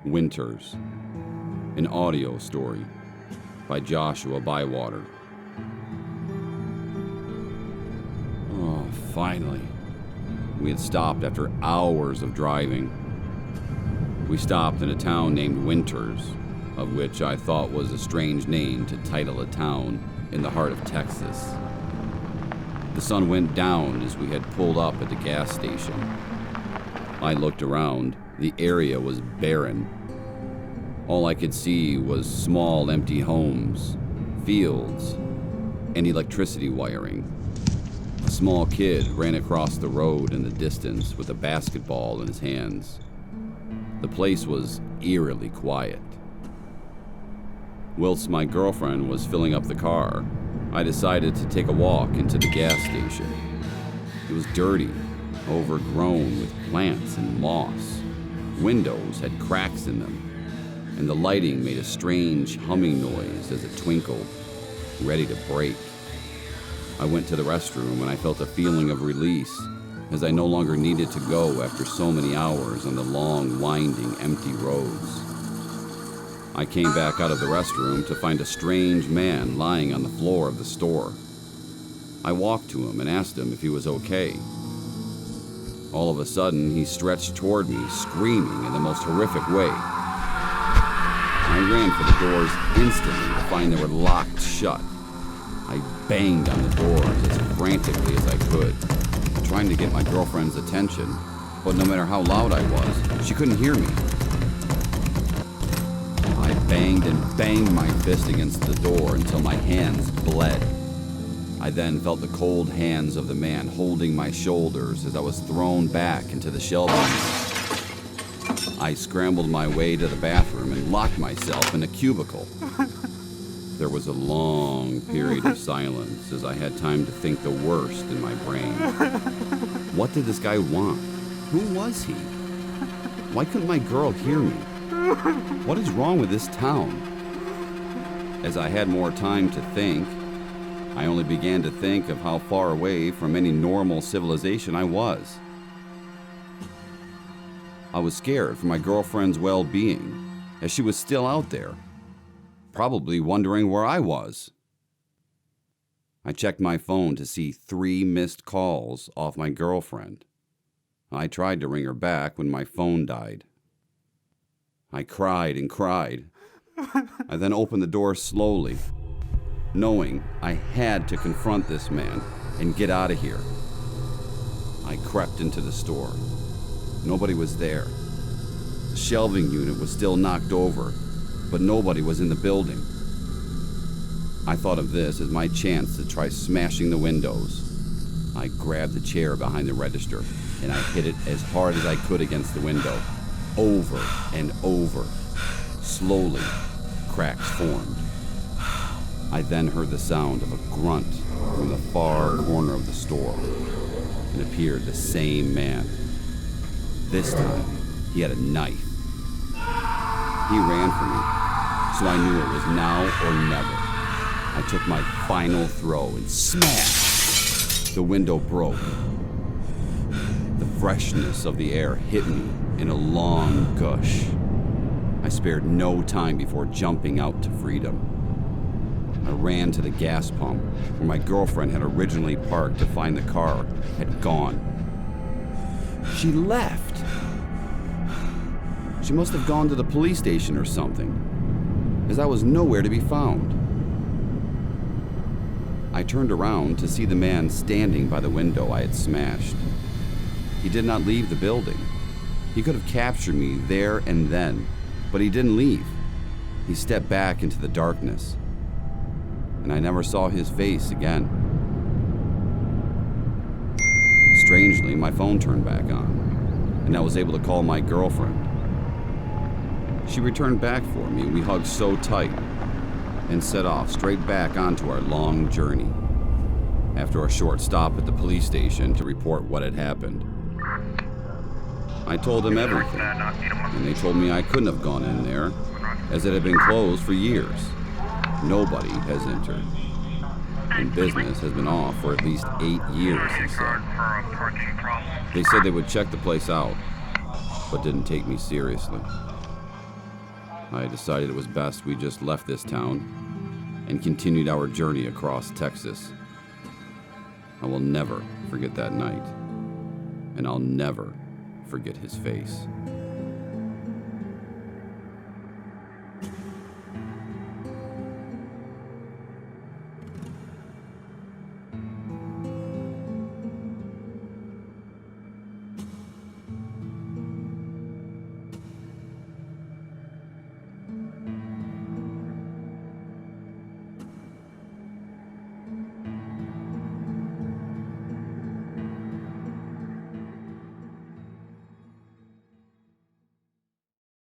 Winters, an audio story by Joshua Bywater. Oh, finally. We had stopped after hours of driving. We stopped in a town named Winters, of which I thought was a strange name to title a town in the heart of Texas. The sun went down as we had pulled up at the gas station. I looked around. The area was barren. All I could see was small empty homes, fields, and electricity wiring. A small kid ran across the road in the distance with a basketball in his hands. The place was eerily quiet. Whilst my girlfriend was filling up the car, I decided to take a walk into the gas station. It was dirty, overgrown with plants and moss. Windows had cracks in them, and the lighting made a strange humming noise as it twinkled, ready to break. I went to the restroom and I felt a feeling of release, as I no longer needed to go after so many hours on the long, winding, empty roads. I came back out of the restroom to find a strange man lying on the floor of the store. I walked to him and asked him if he was okay. All of a sudden, he stretched toward me, screaming in the most horrific way. I ran for the doors instantly to find they were locked shut. I banged on the doors as frantically as I could, trying to get my girlfriend's attention, but no matter how loud I was, she couldn't hear me. I banged and banged my fist against the door until my hands bled. I then felt the cold hands of the man holding my shoulders as I was thrown back into the shelving. I scrambled my way to the bathroom and locked myself in a cubicle. There was a long period of silence as I had time to think the worst in my brain. What did this guy want? Who was he? Why couldn't my girl hear me? What is wrong with this town? As I had more time to think, I only began to think of how far away from any normal civilization I was. I was scared for my girlfriend's well-being, as she was still out there, probably wondering where I was. I checked my phone to see 3 missed calls off my girlfriend. I tried to ring her back when my phone died. I cried and cried. I then opened the door slowly, knowing I had to confront this man and get out of here. I crept into the store. Nobody was there. The shelving unit was still knocked over, but nobody was in the building. I thought of this as my chance to try smashing the windows. I grabbed the chair behind the register and I hit it as hard as I could against the window, over and over. Slowly, cracks formed. I then heard the sound of a grunt from the far corner of the store, and appeared the same man. This time, he had a knife. He ran for me, so I knew it was now or never. I took my final throw and smash! The window broke. The freshness of the air hit me in a long gush. I spared no time before jumping out to freedom. I ran to the gas pump where my girlfriend had originally parked to find the car had gone. She left. She must have gone to the police station or something, as I was nowhere to be found. I turned around to see the man standing by the window I had smashed. He did not leave the building. He could have captured me there and then, but he didn't leave. He stepped back into the darkness, and I never saw his face again. Strangely, my phone turned back on, and I was able to call my girlfriend. She returned back for me, and we hugged so tight and set off straight back onto our long journey, after a short stop at the police station to report what had happened. I told them everything, and they told me I couldn't have gone in there, as it had been closed for years. Nobody has entered, and business has been off for at least 8 years, he said. They said they would check the place out, but didn't take me seriously. I decided it was best we just left this town and continued our journey across Texas. I will never forget that night, and I'll never forget his face.